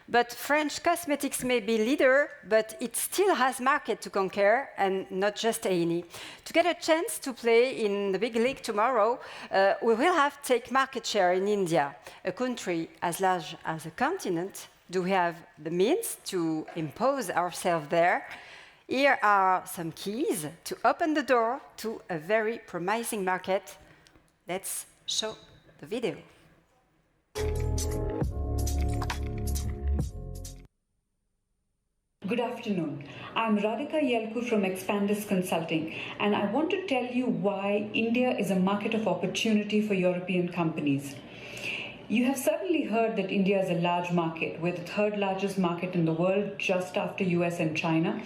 But French cosmetics may be leader, but it still has market to conquer, and not just any. To get a chance to play in the big league tomorrow, we will have to take market share in India, a country as large as a continent. Do we have the means to impose ourselves there? Here are some keys to open the door to a very promising market. Let's show the video. Good afternoon. I'm RADHIKA YELKUR from EXPANDYS Consulting, and I want to tell you why India is a market of opportunity for European companies. You have certainly heard that India is a large market. We're the third largest market in the world, just after US and China.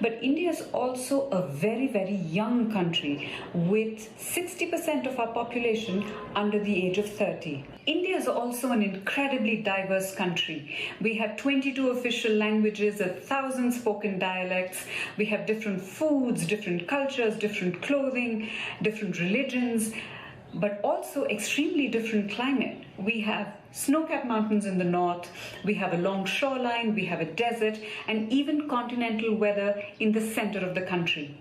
But India is also a very, very young country with 60% of our population under the age of 30. India is also an incredibly diverse country. We have 22 official languages, 1,000 spoken dialects. We have different foods, different cultures, different clothing, different religions, but also extremely different climate. We have snow-capped mountains in the north, we have a long shoreline, we have a desert, and even continental weather in the center of the country.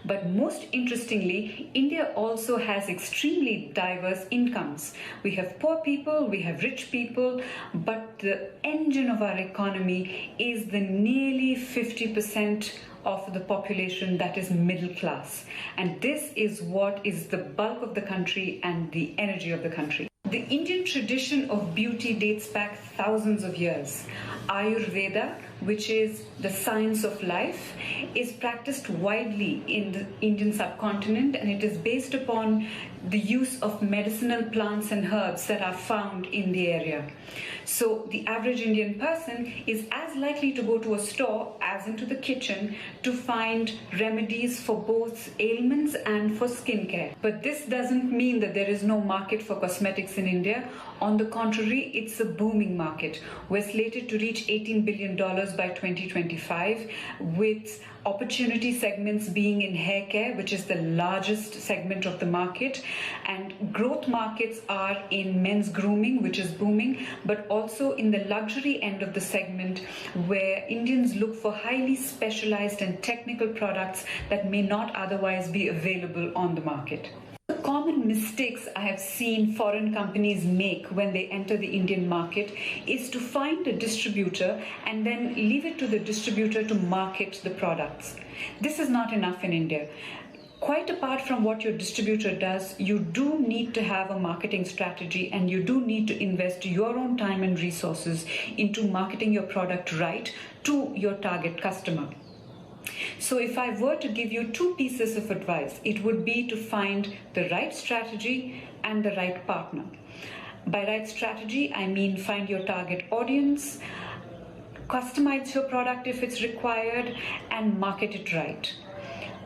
But most interestingly, India also has extremely diverse incomes. We have poor people, we have rich people, but the engine of our economy is the nearly 50% of the population that is middle class. And this is what is the bulk of the country and the energy of the country. The Indian tradition of beauty dates back thousands of years. Ayurveda, which is the science of life, is practiced widely in the Indian subcontinent, and it is based upon the use of medicinal plants and herbs that are found in the area. So the average Indian person is as likely to go to a store as into the kitchen to find remedies for both ailments and for skincare. But this doesn't mean that there is no market for cosmetics in India. On the contrary, it's a booming market. We're slated to reach $18 billion by 2025, with opportunity segments being in hair care, which is the largest segment of the market, and growth markets are in men's grooming, which is booming, but also in the luxury end of the segment, where Indians look for highly specialized and technical products that may not otherwise be available on the market. The common mistakes I have seen foreign companies make when they enter the Indian market is to find a distributor and then leave it to the distributor to market the products. This is not enough in India. Quite apart from what your distributor does, you do need to have a marketing strategy, and you do need to invest your own time and resources into marketing your product right to your target customer. So if I were to give you two pieces of advice, it would be to find the right strategy and the right partner. By right strategy, I mean find your target audience, customize your product if it's required, and market it right.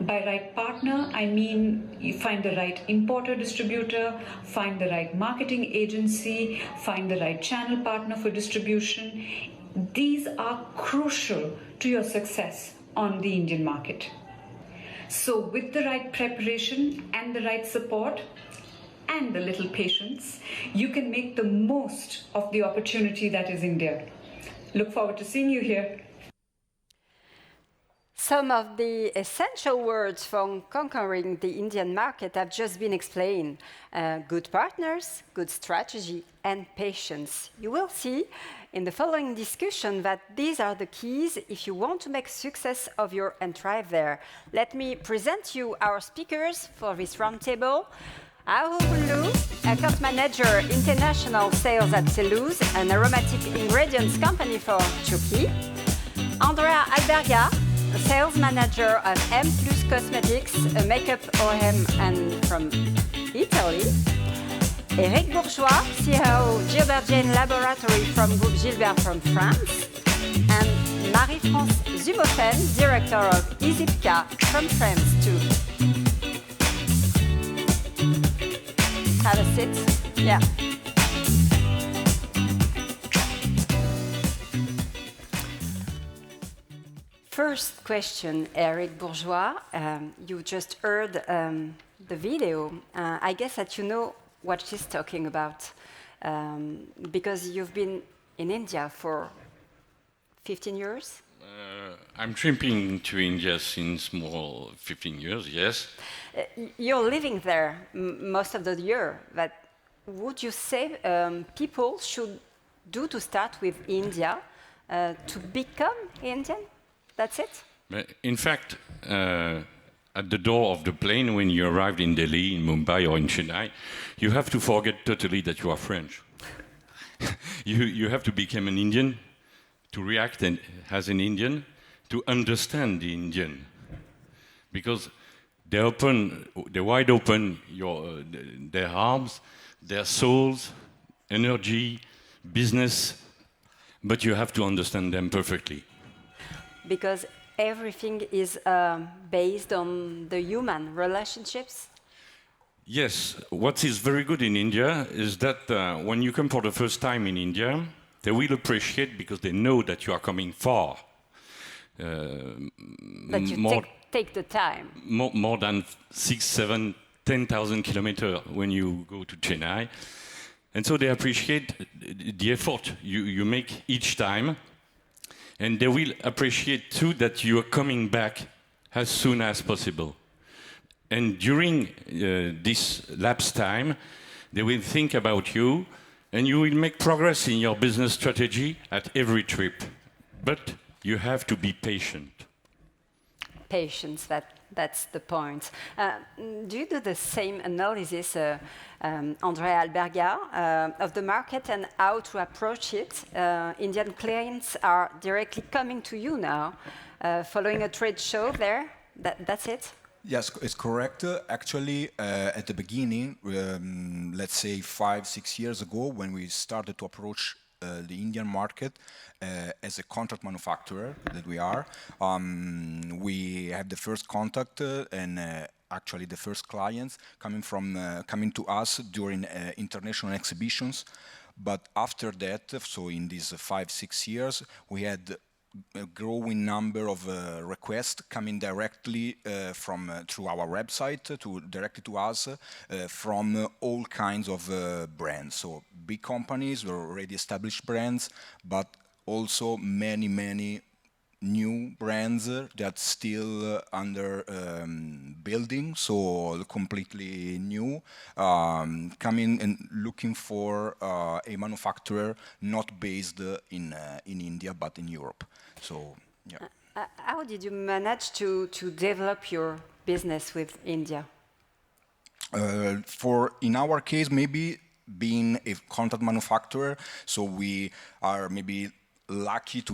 By right partner, I mean you find the right importer distributor, find the right marketing agency, find the right channel partner for distribution. These are crucial to your success on the Indian market. So with the right preparation and the right support and a little patience, you can make the most of the opportunity that is India. Look forward to seeing you here. Some of the essential words for conquering the Indian market have just been explained. Good partners, good strategy, and patience. You will see in the following discussion that these are the keys if you want to make success of your entry there. Let me present you our speakers for this roundtable. Aoulu, account manager, international sales at Celouse, an aromatic ingredients company for Chucky. Andrea Alberga, sales manager of M+ Cosmetics, a makeup OEM and from Italy. Eric Bourgeois, CEO, Gilbert Jane Laboratory from Groupe Gilbert from France. And Marie-France Zubofen, director of hydrique from France too. Have a seat. Yeah. First question, Eric Bourgeois. You just heard the video. I guess that you know what she's talking about because you've been in India for 15 years? I'm tripping to India since more 15 years, yes. You're living there most of the year, but would you say people should do to start with India to become Indian? That's it? In fact, at the door of the plane, when you arrived in Delhi, in Mumbai, or in Chennai, you have to forget totally that you are French. you have to become an Indian, to react as an Indian, to understand the Indian. Because they wide open their arms, their souls, energy, business, but you have to understand them perfectly. Because everything is based on the human relationships? Yes, what is very good in India is that when you come for the first time in India, they will appreciate because they know that you are coming far. But you take the time. More than 6, 7, 10,000 kilometers when you go to Chennai. And so they appreciate the effort you make each time. And they will appreciate too that you are coming back as soon as possible. And during this lapse time, they will think about you, and you will make progress in your business strategy at every trip. But you have to be patient. Patience, that's the point. Do you do the same analysis, Andrea Alberga, of the market and how to approach it? Indian clients are directly coming to you now, following a trade show there. That's it? Yes, it's correct. Actually, at the beginning, let's say 5, 6 years ago, when we started to approach the Indian market as a contract manufacturer that we are, we had the first contact and actually the first clients coming to us during international exhibitions. But after that, so in these 5, 6 years, we had a growing number of requests coming directly through our website directly to us from all kinds of brands. So big companies or already established brands, but also many new brands that still under building, so completely new, coming and looking for a manufacturer not based in India but in Europe. So, yeah. How did you manage to develop your business with India? In our case, maybe being a contract manufacturer, so we are maybe lucky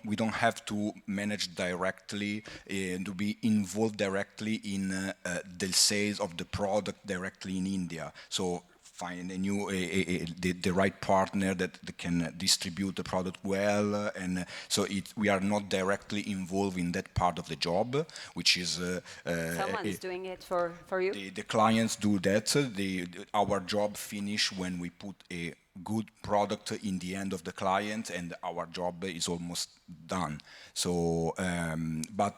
we don't have to manage directly to be involved directly in the sales of the product directly in India. So find the right partner that can distribute the product well, and so we are not directly involved in that part of the job, which is someone is doing it for you. The clients do that. Our job finish when we put a good product in the end of the client, and our job is almost done. So, but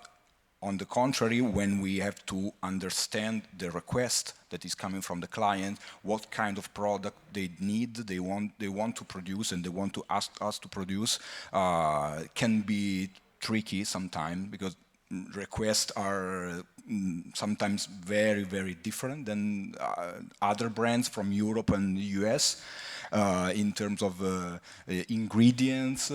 on the contrary, when we have to understand the request that is coming from the client, what kind of product they need, they want to produce, and they want to ask us to produce, can be tricky sometimes because requests are sometimes very different than other brands from Europe and the US. In terms of ingredients,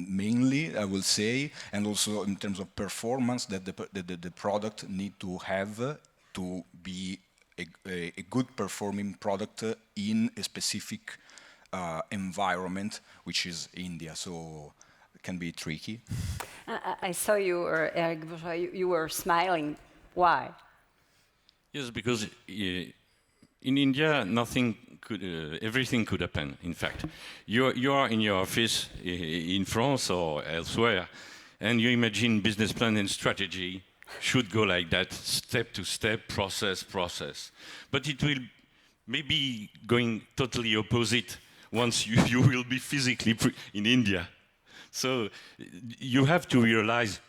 mainly, I will say, and also in terms of performance that the product need to have to be a good performing product in a specific environment, which is India. So it can be tricky. I saw you, Eric, you were smiling. Why? Yes, because in India, everything could happen, in fact. You are in your office in France or elsewhere, and you imagine business plan and strategy should go like that, step to step, process. But it will maybe going totally opposite once you will be physically in India. So you have to realize,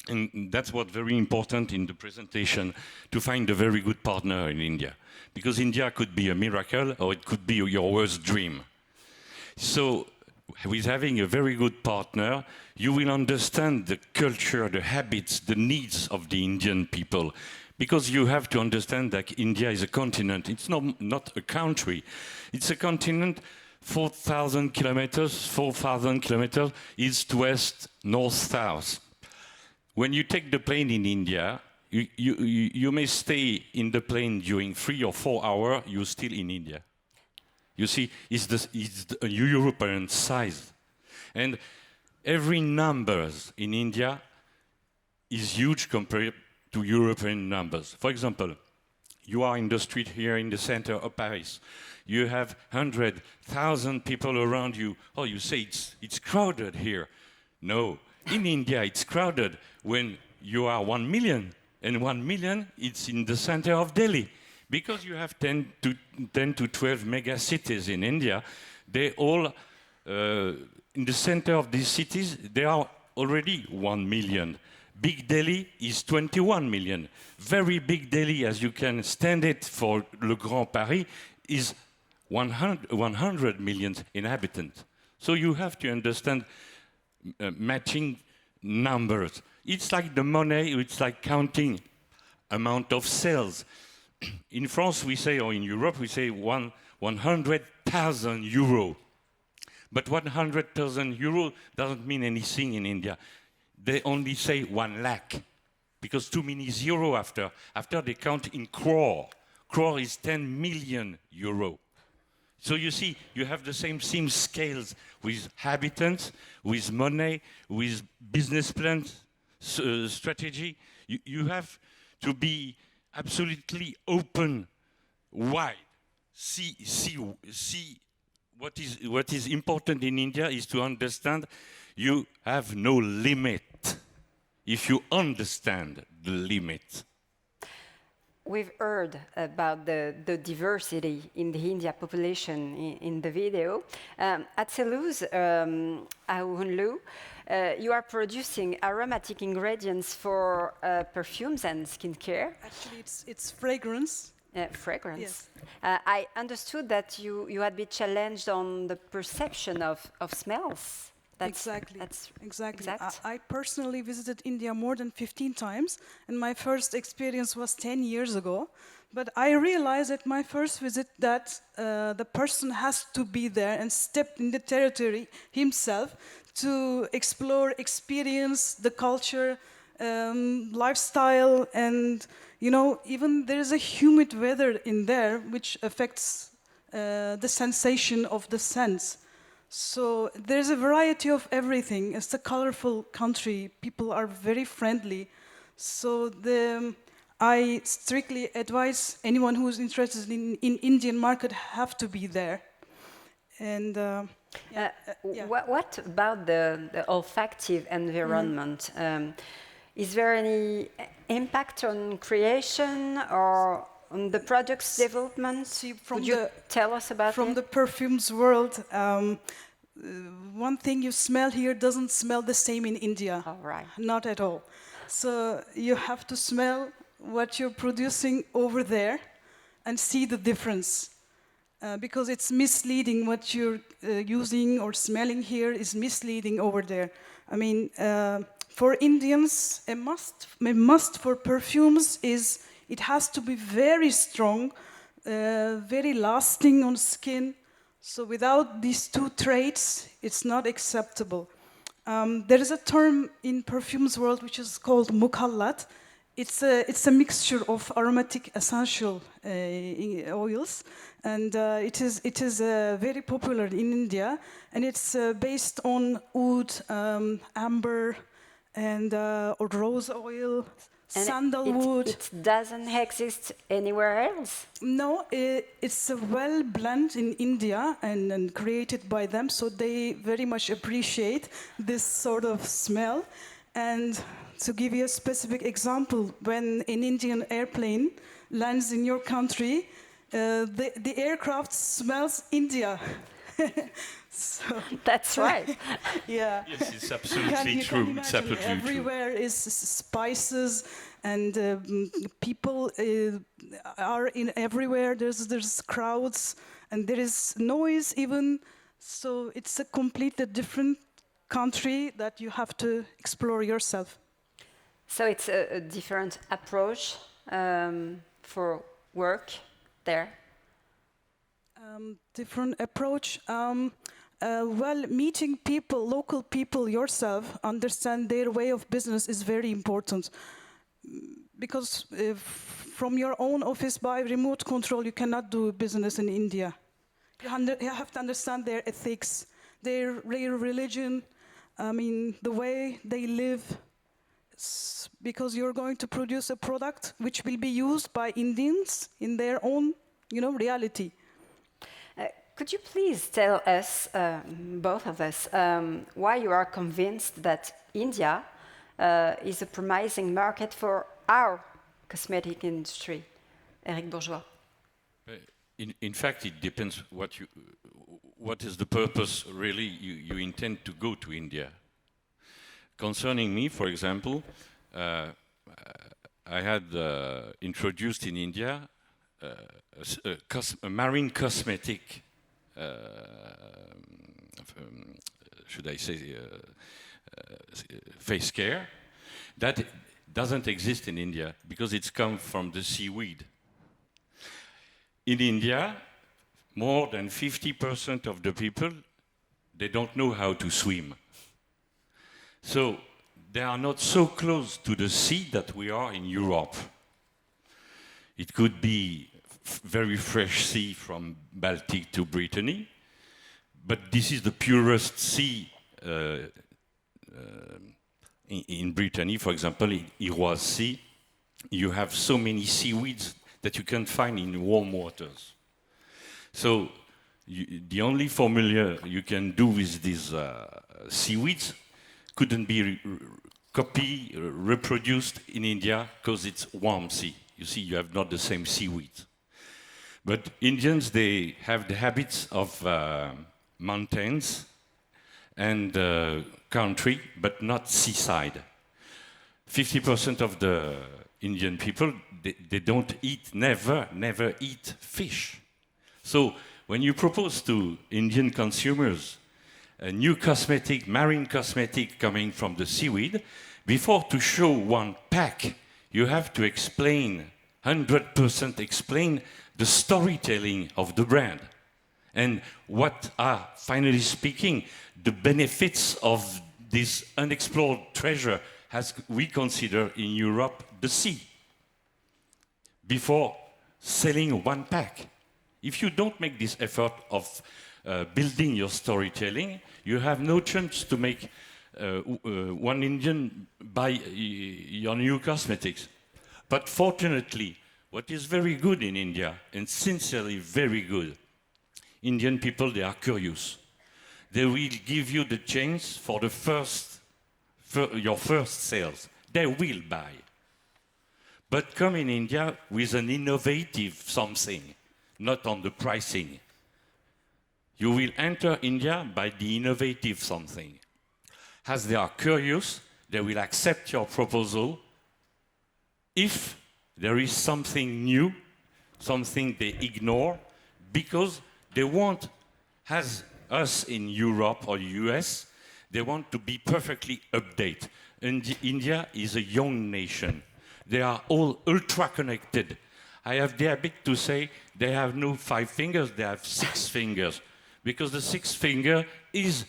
and that's what's very important in the presentation, to find a very good partner in India. Because India could be a miracle, or it could be your worst dream. So, with having a very good partner, you will understand the culture, the habits, the needs of the Indian people. Because you have to understand that India is a continent. It's not a country. It's a continent, 4,000 kilometers, east, west, north, south. When you take the plane in India, you may stay in the plane during 3 or 4 hours, you're still in India. You see, it's a European size. And every numbers in India is huge compared to European numbers. For example, you are in the street here in the center of Paris. You have 100,000 people around you. Oh, you say it's crowded here. No, in India it's crowded when you are 1 million. And 1 million, it's in the center of Delhi. Because you have 10 to 12 mega cities in India, they all, in the center of these cities, they are already 1 million. Big Delhi is 21 million. Very big Delhi, as you can stand it for Le Grand Paris, is 100 million inhabitants. So you have to understand matching numbers. It's like the money, it's like counting amount of sales. In France, we say, or in Europe, we say 100,000 euro. But 100,000 euro doesn't mean anything in India. They only say 1 lakh, because too many zero after. After they count in crore. Crore is 10 million euro. So you see, you have the same scales with habitants, with money, with business plans, strategy. You have to be absolutely open, wide. See what is important in India is to understand you have no limit if you understand the limit. We've heard about the diversity in the India population in the video. At Cellulose Aounlu, you are producing aromatic ingredients for perfumes and skincare. Actually, it's fragrance. Fragrance. Yes. I understood that you had been challenged on the perception of smells. Exactly. Exact. I personally visited India more than 15 times, and my first experience was 10 years ago. But I realized at my first visit that the person has to be there and step in the territory himself to explore, experience the culture, lifestyle, and even there is a humid weather in there which affects the sensation of the sense. So there's a variety of everything. It's a colorful country. People are very friendly. So I strictly advise anyone who is interested in Indian market have to be there. And what about the olfactive environment? Is there any impact on creation or on the product's development? Could you tell us about it? From the perfumes world, one thing you smell here doesn't smell the same in India. All right. Not at all. So you have to smell what you're producing over there and see the difference. Because it's misleading what you're using or smelling here is misleading over there. I mean, for Indians, a must for perfumes is it has to be very strong, very lasting on skin. So without these two traits, it's not acceptable. There is a term in perfumes world which is called mukhallat. It's a mixture of aromatic essential oils, and it is very popular in India, and it's based on oud, amber, and or rose oil, and sandalwood. It doesn't exist anywhere else? No, it's well blended in India and created by them, so they very much appreciate this sort of smell. And to give you a specific example, when an Indian airplane lands in your country, the aircraft smells India. So, that's right. Yeah. Yes, it's absolutely true. It's absolutely everywhere true. is spices, and people are in everywhere. There's crowds, and there is noise even. So it's a completely different country that you have to explore yourself. So it's a different approach for work there. Different approach. Well, meeting people, local people yourself, understand their way of business is very important. Because from your own office by remote control, you cannot do business in India. You have to understand their ethics, their religion, the way they live. Because you're going to produce a product which will be used by Indians in their own, reality. Could you please tell us, both of us, why you are convinced that India is a promising market for our cosmetic industry? Eric Bourgeois. In fact, it depends what is the purpose really you intend to go to India. Concerning me, for example, I had introduced in India a marine cosmetic, should I say, face care, that doesn't exist in India because it's come from the seaweed. In India, more than 50% of the people, they don't know how to swim. So they are not so close to the sea that we are in Europe. It could be very fresh sea from Baltic to Brittany, but this is the purest sea in Brittany. For example, in Iroise Sea, you have so many seaweeds that you can find in warm waters. So the only formula you can do with these seaweeds couldn't be reproduced in India because it's warm sea. You see, you have not the same seaweed. But Indians, they have the habits of mountains and country, but not seaside. 50% of the Indian people, they don't eat, never eat fish. So when you propose to Indian consumers a new cosmetic, marine cosmetic coming from the seaweed, before to show one pack, you have to explain, 100% explain the storytelling of the brand. And what are, finally speaking, the benefits of this unexplored treasure as we consider in Europe the sea, before selling one pack. If you don't make this effort of building your storytelling, you have no chance to make one Indian buy your new cosmetics. But fortunately, what is very good in India, and sincerely very good, Indian people, they are curious. They will give you the chance for the your first sales. They will buy. But come in India with an innovative something, not on the pricing. You will enter India by the innovative something. As they are curious, they will accept your proposal if there is something new, something they ignore, because they want, as us in Europe or US, they want to be perfectly updated. And India is a young nation. They are all ultra-connected. I have the habit to say they have no 5 fingers, they have 6 fingers, because the 6th finger is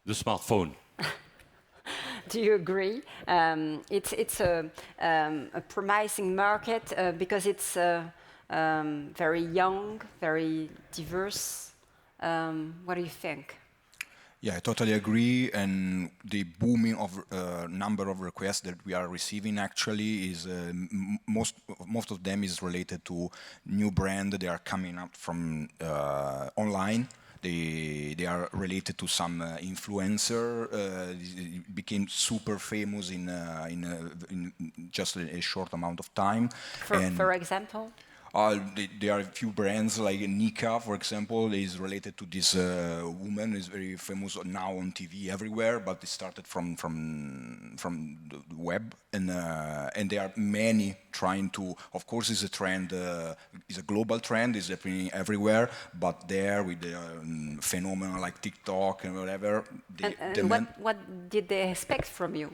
the smartphone. Do you agree? It's a promising market because it's very young, very diverse. What do you think? Yeah, I totally agree. And the booming of number of requests that we are receiving actually is most of them is related to new brand. They are coming up from online. They are related to some influencer. Became super famous in just a short amount of time. For example? There are a few brands like Nika, for example, is related to this woman, is very famous now on TV everywhere, but it started from the web, and there are many trying to. Of course, it's a trend, it's a global trend, it's happening everywhere, but there with the phenomena like TikTok and whatever. What did they expect from you?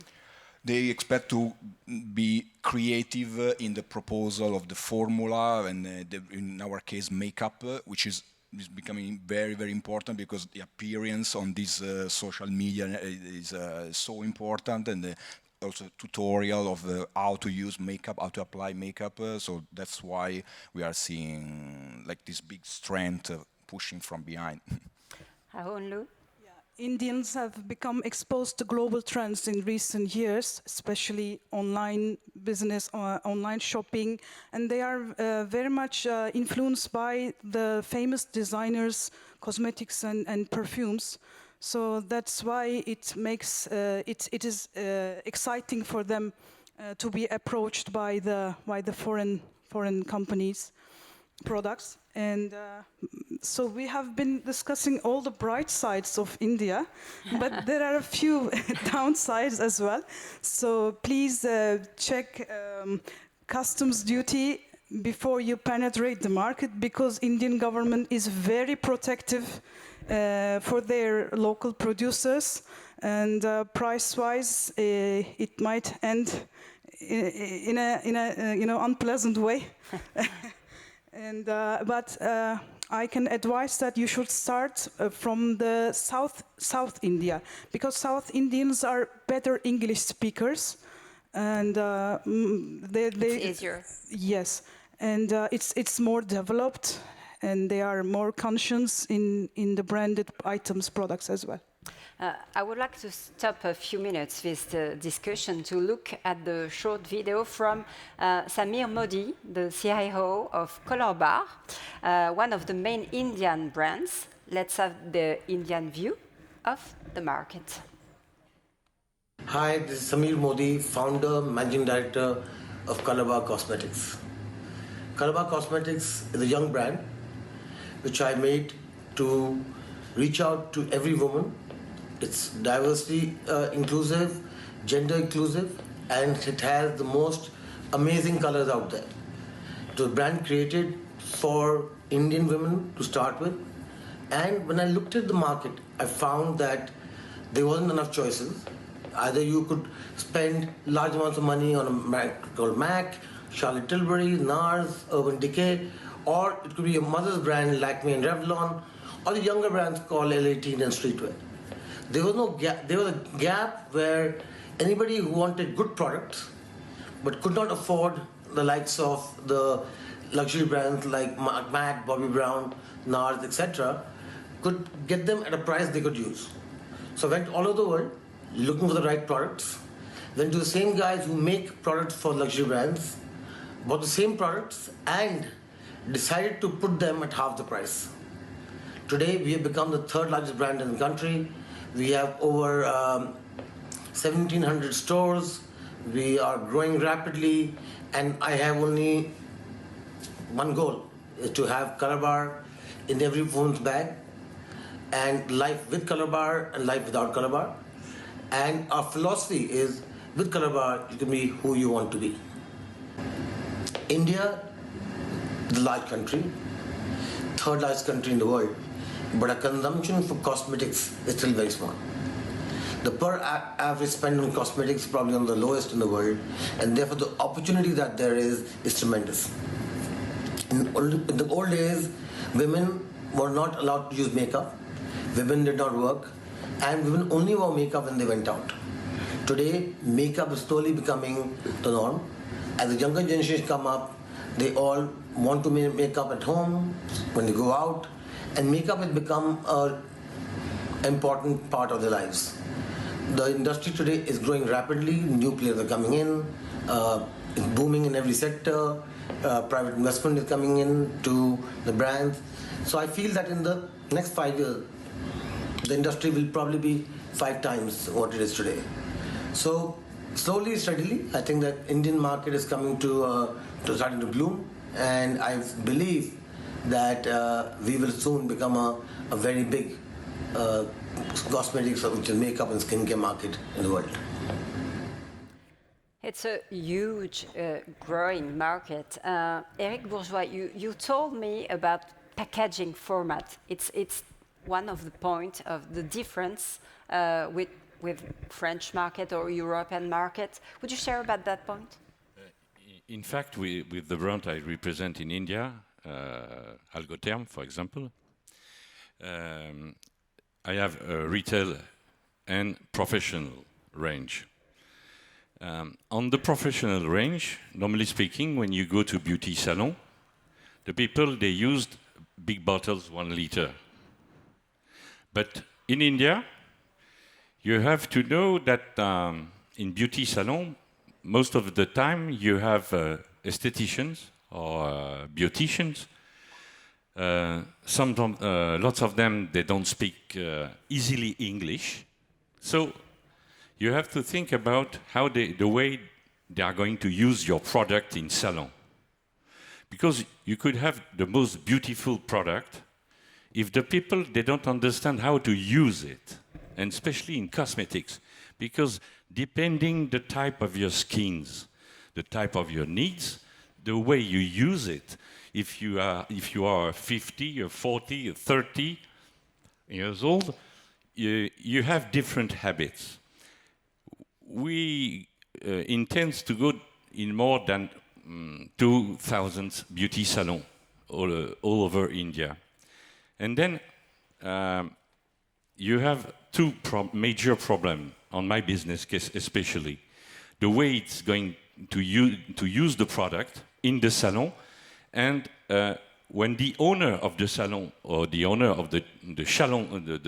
They expect to be creative in the proposal of the formula and in our case makeup, which is becoming very, very important because the appearance on this social media is so important, and also tutorial of how to use makeup, how to apply makeup. So that's why we are seeing like this big strength pushing from behind. Aonlu? Indians have become exposed to global trends in recent years, especially online business, online shopping, and they are very much influenced by the famous designers, cosmetics and perfumes. So that's why it makes it is exciting for them to be approached by the foreign companies' products. And so we have been discussing all the bright sides of India, but there are a few downsides as well. So please check customs duty before you penetrate the market, because Indian government is very protective for their local producers, and price-wise, it might end in a unpleasant way. And but I can advise that you should start from the South India, because South Indians are better English speakers, and It's easier. Yes, and it's more developed, and they are more conscious in the branded items, products as well. I would like to stop a few minutes with the discussion to look at the short video from Samir Modi, the CIO of Color Bar, one of the main Indian brands. Let's have the Indian view of the market. Hi, this is Samir Modi, founder, managing director of Color Bar Cosmetics. Color Bar Cosmetics is a young brand which I made to reach out to every woman. It's diversity inclusive, gender inclusive, and it has the most amazing colors out there. It was a brand created for Indian women to start with, and when I looked at the market, I found that there wasn't enough choices. Either you could spend large amounts of money on a brand called MAC, Charlotte Tilbury, NARS, Urban Decay, or it could be a mother's brand, Lakme and Revlon, or the younger brands called L18 and Streetwear. There was no gap. There was a gap where anybody who wanted good products but could not afford the likes of the luxury brands like MAC, Bobbi Brown, NARS, etc., could get them at a price they could use. So I went all over the world looking for the right products. Went to the same guys who make products for luxury brands, bought the same products, and decided to put them at half the price. Today, we have become the third largest brand in the country. We have over 1,700 stores. We are growing rapidly, and I have only one goal, is to have Color Bar in every woman's bag, and life with Color Bar and life without Color Bar. And our philosophy is, with Color Bar, you can be who you want to be. India, the large country, third largest country in the world, but our consumption for cosmetics is still very small. The per average spend on cosmetics is probably one of the lowest in the world, and therefore the opportunity that there is tremendous. In the old days, women were not allowed to use makeup, women did not work, and women only wore makeup when they went out. Today, makeup is slowly becoming the norm. As the younger generation come up, they all want to make makeup at home, when they go out, and makeup has become an important part of their lives. The industry today is growing rapidly, new players are coming in, it's booming in every sector, private investment is coming in to the brands. So I feel that in the next 5 years, the industry will probably be 5 times what it is today. So slowly, steadily, I think that Indian market is coming to starting to bloom, and I believe that we will soon become a very big cosmetics, which is makeup and skincare market in the world. It's a huge growing market. Eric Bourgeois, you told me about packaging format. It's one of the points of the difference with French market or European market. Would you share about that point? In fact, with the brand I represent in India, Algotherm, for example, I have a retail and professional range. On the professional range, normally speaking, when you go to beauty salon, the people, they used big bottles, 1 liter. But in India, you have to know that in beauty salon, most of the time you have estheticians or beauticians. Lots of them, they don't speak easily English. So you have to think about how the way they are going to use your product in salon. Because you could have the most beautiful product if the people, they don't understand how to use it, and especially in cosmetics, because depending the type of your skins, the type of your needs, the way you use it, if you are 50 or 40 or 30 years old, you have different habits. We intend to go in more than 2,000 beauty salons all over India. And then you have two major problems on my business case, especially. The way it's going to use the product in the salon, and when the owner of the salon or the owner of the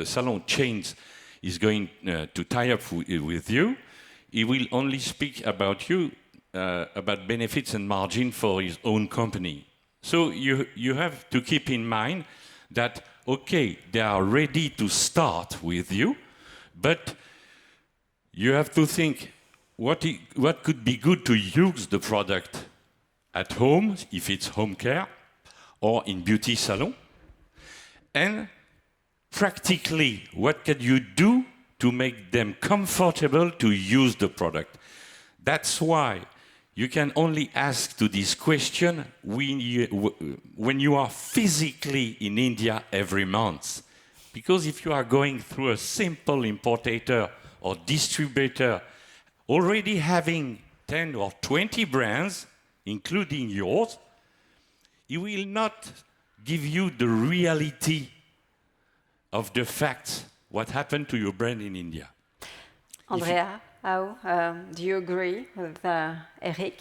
salon chains is going to tie up with you, he will only speak about you, about benefits and margin for his own company. So you have to keep in mind that, okay, they are ready to start with you, but you have to think what could be good to use the product at home, if it's home care, or in beauty salon, and practically what can you do to make them comfortable to use the product. That's why you can only ask to this question when you are physically in India every month. Because if you are going through a simple importer or distributor, already having 10 or 20 brands, including yours, he will not give you the reality of the facts, what happened to your brand in India. Andrea, how do you agree with Eric?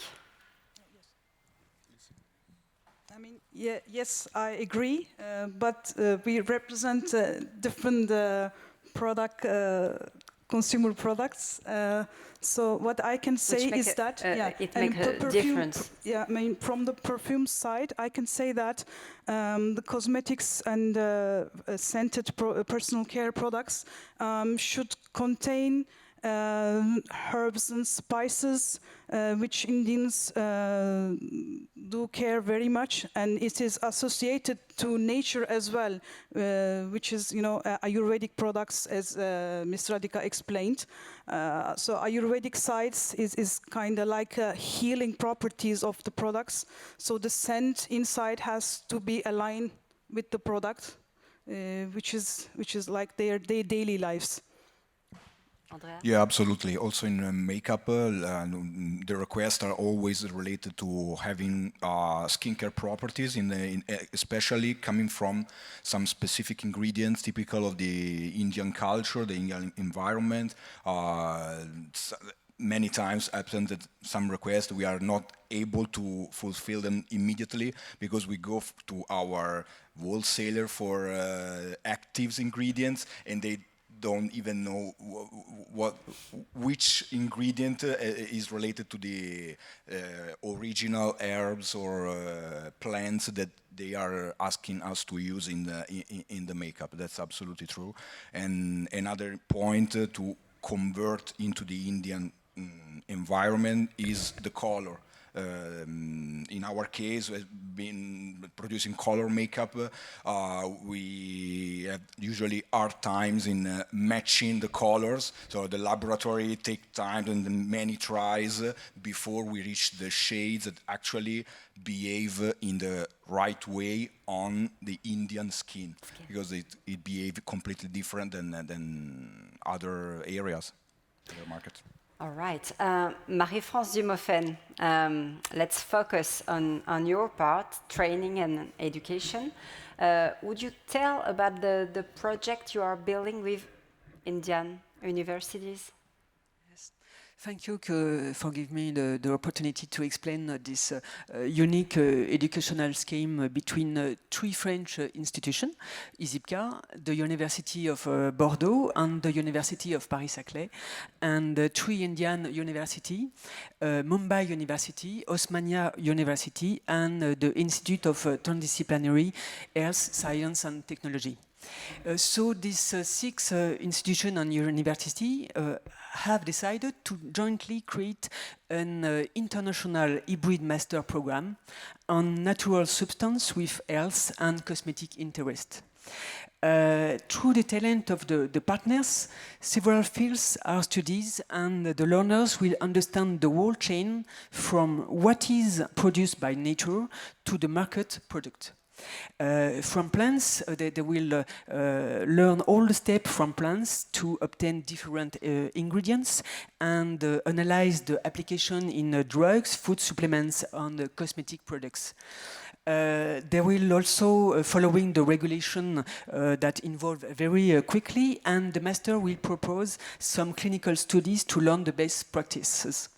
I mean, yes, I agree, but we represent different consumer products. So what I can say is that it makes a difference. Yeah, I mean, from the perfume side, I can say that the cosmetics and scented personal care products should contain herbs and spices, which Indians do care very much, and it is associated to nature as well, which is, Ayurvedic products, as Ms. Radhika explained. So Ayurvedic sides is kind of like healing properties of the products. So the scent inside has to be aligned with the product, which is like their daily lives. Andrea? Yeah, absolutely. Also in makeup, the requests are always related to having skincare properties, especially coming from some specific ingredients typical of the Indian culture, the Indian environment. Many times happens that some requests we are not able to fulfill them immediately because we go to our wholesaler for active ingredients, and they don't even know which ingredient is related to the original herbs or plants that they are asking us to use in the makeup. That's absolutely true. And another point to convert into the Indian environment is the color. In our case, we've been producing color makeup. We have usually hard times in matching the colors. So the laboratory takes time and many tries before we reach the shades that actually behave in the right way on the Indian skin, because it behaves completely different than other areas, other markets. All right. Marie-France Dumofen, let's focus on your part, training and education. Would you tell about the project you are building with Indian universities? Thank you for giving me the opportunity to explain this unique educational scheme between 3 French institutions, ISIPCA, the University of Bordeaux, and the University of Paris-Saclay, and 3 Indian universities, Mumbai University, Osmania University, and the Institute of Transdisciplinary Health, Science and Technology. So these 6 institutions and universities have decided to jointly create an international hybrid master program on natural substance with health and cosmetic interest. Through the talent of the partners, several fields are studied, and the learners will understand the whole chain from what is produced by nature to the market product. From plants, they will learn all the steps from plants to obtain different ingredients and analyze the application in drugs, food supplements, and cosmetic products. They will also, following the regulation that involve very quickly, and the master will propose some clinical studies to learn the best practices.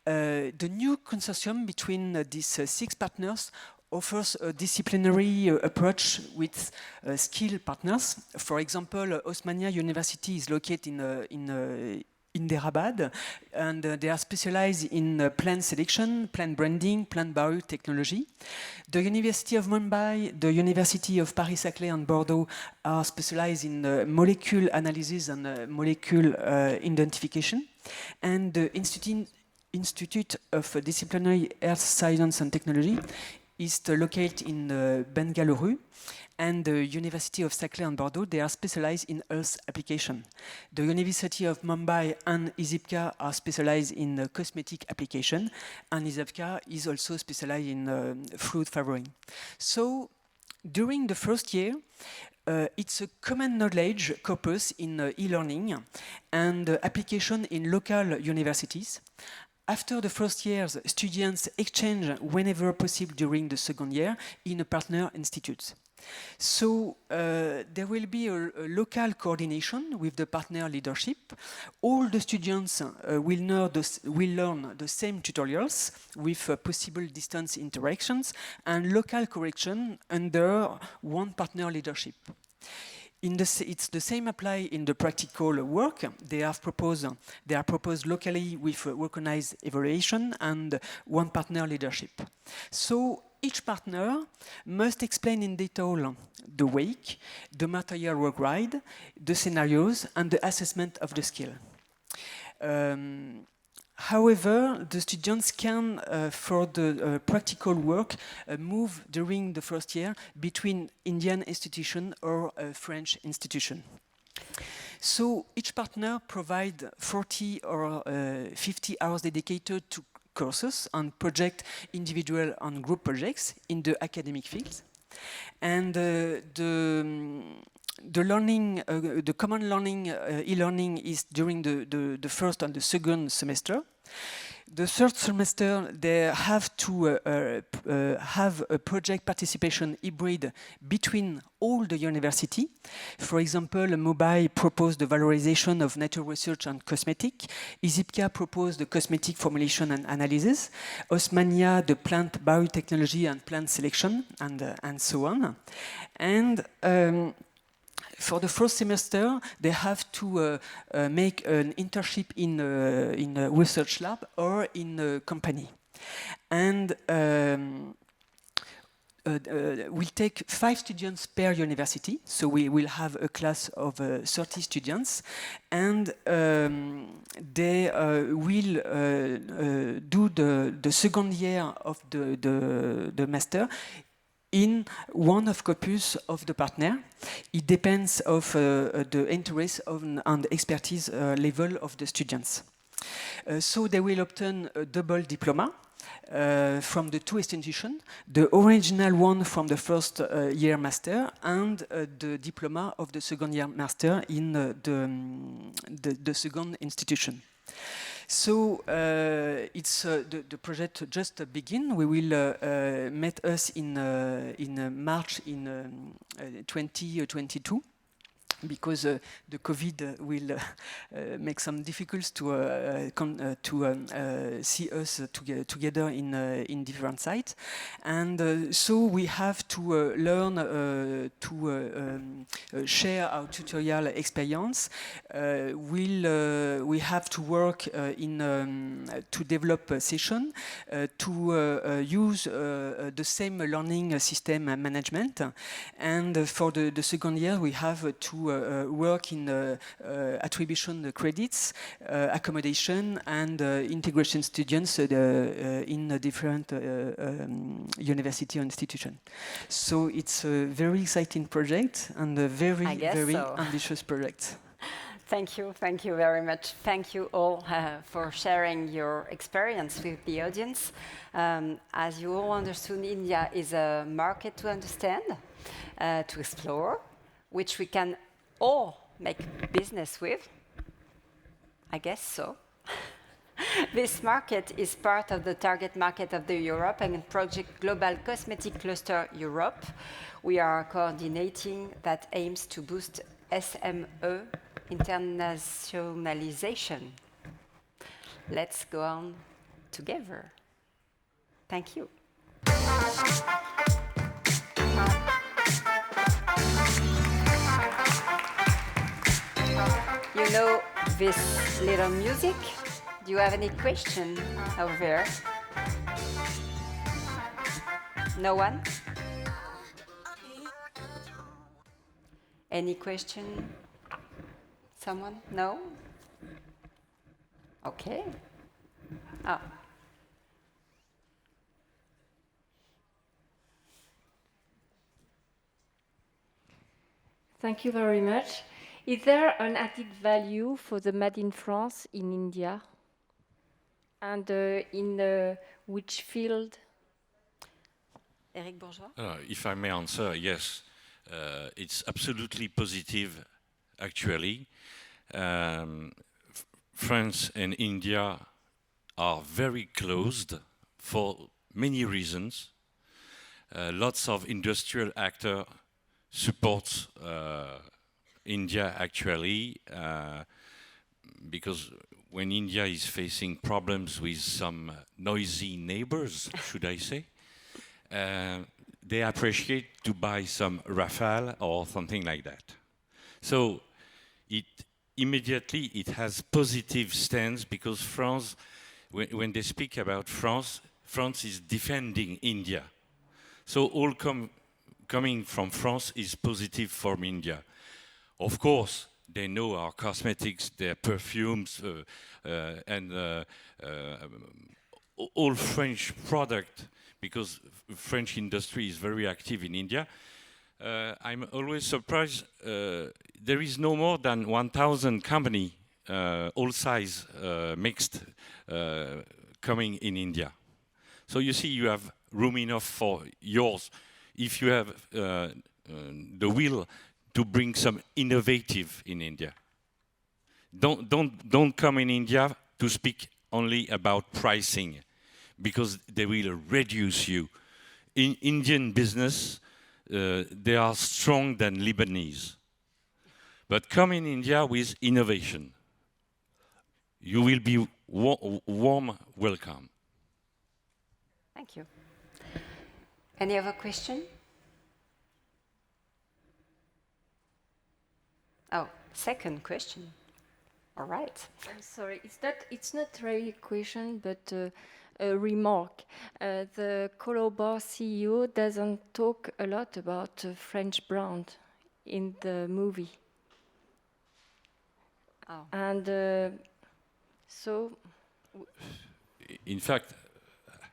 The new consortium between these 6 partners offers a disciplinary approach with skilled partners. For example, Osmania University is located in Hyderabad, and they are specialized in plant selection, plant branding, plant biotechnology. The University of Mumbai, the University of Paris-Saclay and Bordeaux are specialized in molecule analysis and molecule identification. And the Institute of Disciplinary Health Science and Technology is located in Bengaluru, and the University of Saclay and Bordeaux, they are specialized in health application. The University of Mumbai and ISIPCA are specialized in cosmetic application, and ISIPCA is also specialized in fruit flavoring. So during the first year, it's a common knowledge corpus in e-learning and application in local universities. After the first years, students exchange whenever possible during the second year in a partner institute. So there will be a local coordination with the partner leadership. All the students will learn the same tutorials with possible distance interactions and local correction under one partner leadership. It's the same apply in the practical work. They are proposed locally with recognized evaluation and one partner leadership. So each partner must explain in detail the wake, the material required, the scenarios, and the assessment of the skill. However, the students can, for the practical work, move during the first year between Indian institution or a French institution. So each partner provides 40 or 50 hours dedicated to courses on project, individual and group projects in the academic fields. And the learning, the common learning, e-learning is during the first and the second semester. The third semester, they have to have a project participation hybrid between all the university. For example, Mumbai proposed the valorization of natural research and cosmetic. ISIPCA proposed the cosmetic formulation and analysis. Osmania, the plant biotechnology and plant selection, and so on. And for the first semester, they have to make an internship in a research lab or in a company. And will take 5 students per university, so we will have a class of 30 students, and they will do the second year of the master in one of corpus of the partner. It depends of the interest and expertise level of the students. So they will obtain a double diploma from the 2 institutions, the original one from the first year master and the diploma of the second year master in the second institution. So it's the project just begin. We will meet us in March in 2022. Because the COVID will make some difficulties to see us together in different sites, and so we have to learn to share our tutorial experience. We have to work to develop a session to use the same learning system management, and for the second year we have to work in attribution credits, accommodation, and integration students in different university or institution. So it's a very exciting project and a very ambitious project. Thank you very much. Thank you all for sharing your experience with the audience. As you all understood, India is a market to understand, to explore, which we can all make business with. I guess so. This market is part of the target market of the European project Global Cosmetic Cluster Europe. We are coordinating that aims to boost SME internationalization. Let's go on together. Thank you. You know this little music? Do you have any question over there? No one? Any question? Someone? No? Okay. Ah. Thank you very much. Is there an added value for the Made in France in India? And in which field? Eric Bourgeois? If I may answer, yes. It's absolutely positive, actually. France and India are very closed for many reasons. Lots of industrial actors support India, actually, because when India is facing problems with some noisy neighbors, should I say, they appreciate to buy some Rafale or something like that. So it immediately has positive stance, because France, when they speak about France, France is defending India. So all coming from France is positive for India. Of course, they know our cosmetics, their perfumes, and all French product, because French industry is very active in India. I'm always surprised. There is no more than 1,000 company, all size, mixed, coming in India. So you see, you have room enough for yours if you have the will to bring some innovative in India. Don't come in India to speak only about pricing, because they will reduce you. In Indian business, they are strong than Lebanese. But come in India with innovation. You will be warm welcome. Thank you. Any other question? Oh, second question. All right. I'm sorry, it's not really a question, but remark. The Colombo CEO doesn't talk a lot about French brand in the movie. Oh. And so... In fact,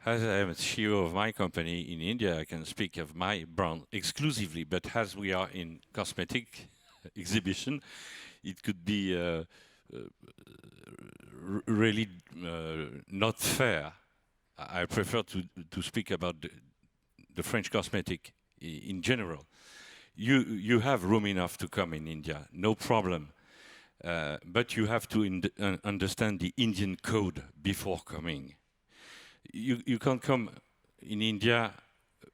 as I am CEO of my company in India, I can speak of my brand exclusively, but as we are in cosmetic exhibition, it could be really not fair. I prefer to speak about the French cosmetic in general. You have room enough to come in India, no problem. But you have to understand the Indian code before coming. You can't come in India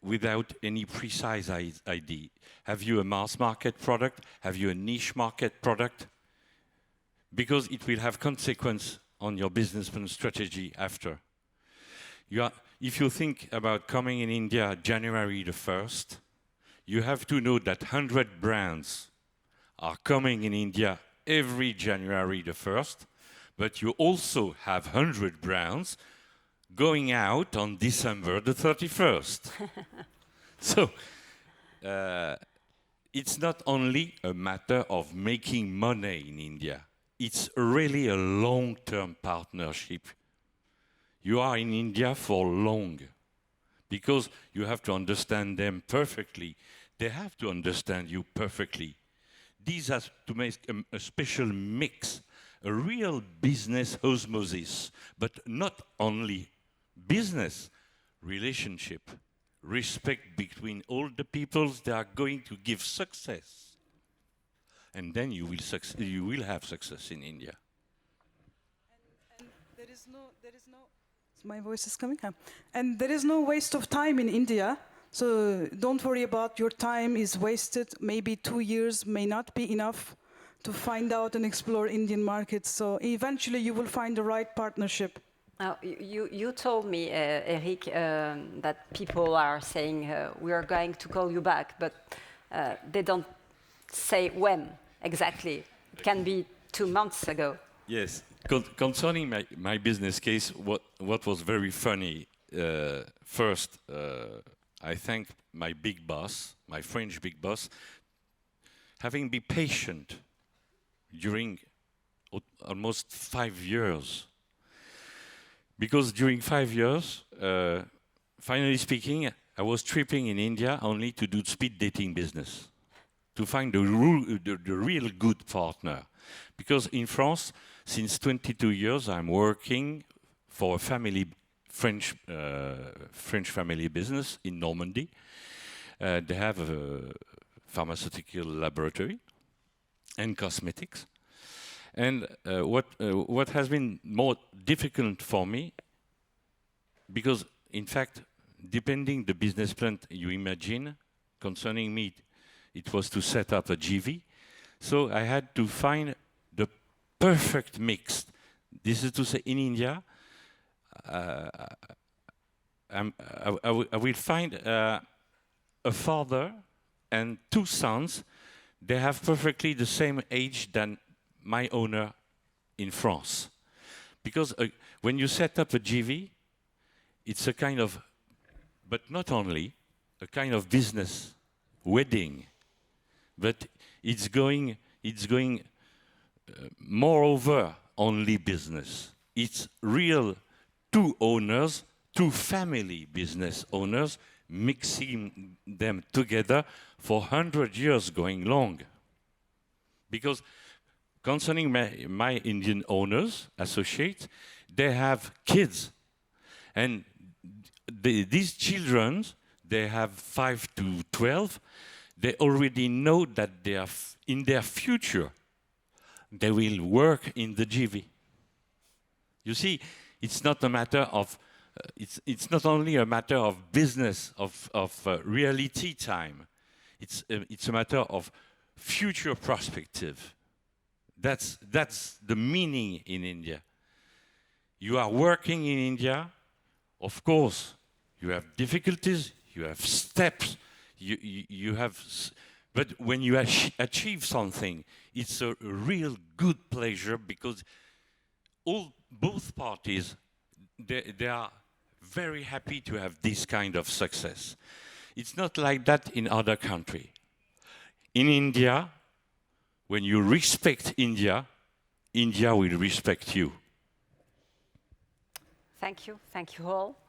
without any precise idea. Have you a mass market product? Have you a niche market product? Because it will have consequence on your business plan strategy after. If you think about coming in India January the 1st, you have to know that 100 brands are coming in India every January the 1st, but you also have 100 brands going out on December the 31st. So, it's not only a matter of making money in India, it's really a long-term partnership. You are in India for long, because you have to understand them perfectly. They have to understand you perfectly. These have to make a special mix, a real business osmosis, but not only business, relationship, respect between all the peoples that are going to give success. And then you will have success in India. And there is no, my voice is coming. And there is no waste of time in India. So don't worry about your time is wasted. Maybe 2 years may not be enough to find out and explore Indian markets. So eventually you will find the right partnership. Now, you told me, Eric, that people are saying, we are going to call you back, but they don't say when exactly. It can be 2 months ago. Yes. Concerning my business case, what was very funny, first, I thank my big boss, my French big boss, having been patient during almost 5 years. Because during 5 years, finally speaking, I was tripping in India only to do speed dating business, to find the real good partner. Because in France, since 22 years, I'm working for a French family business in Normandy. They have a pharmaceutical laboratory and cosmetics. And what has been more difficult for me, because in fact, depending the business plan you imagine, concerning me, it was to set up a GV. So I had to find the perfect mix. This is to say, in India, I will find a father and 2 sons. They have perfectly the same age than my owner in France. Because when you set up a GV, it's a kind of, but not only, a kind of business wedding, but it's going moreover only business. It's real 2 owners, 2 family business owners, mixing them together for 100 years going long. Because concerning my Indian owners, associates, they have kids. And these children, they have 5 to 12, they already know that they are in their future, they will work in the GV. You see, it's not a matter of, it's not only a matter of business, of reality time. It's a matter of future perspective. That's the meaning in India. You are working in India, of course, you have difficulties, you have steps, you have, but when you achieve something, it's a real good pleasure because both parties, they are very happy to have this kind of success. It's not like that in other countries. In India, when you respect India, India will respect you. Thank you all.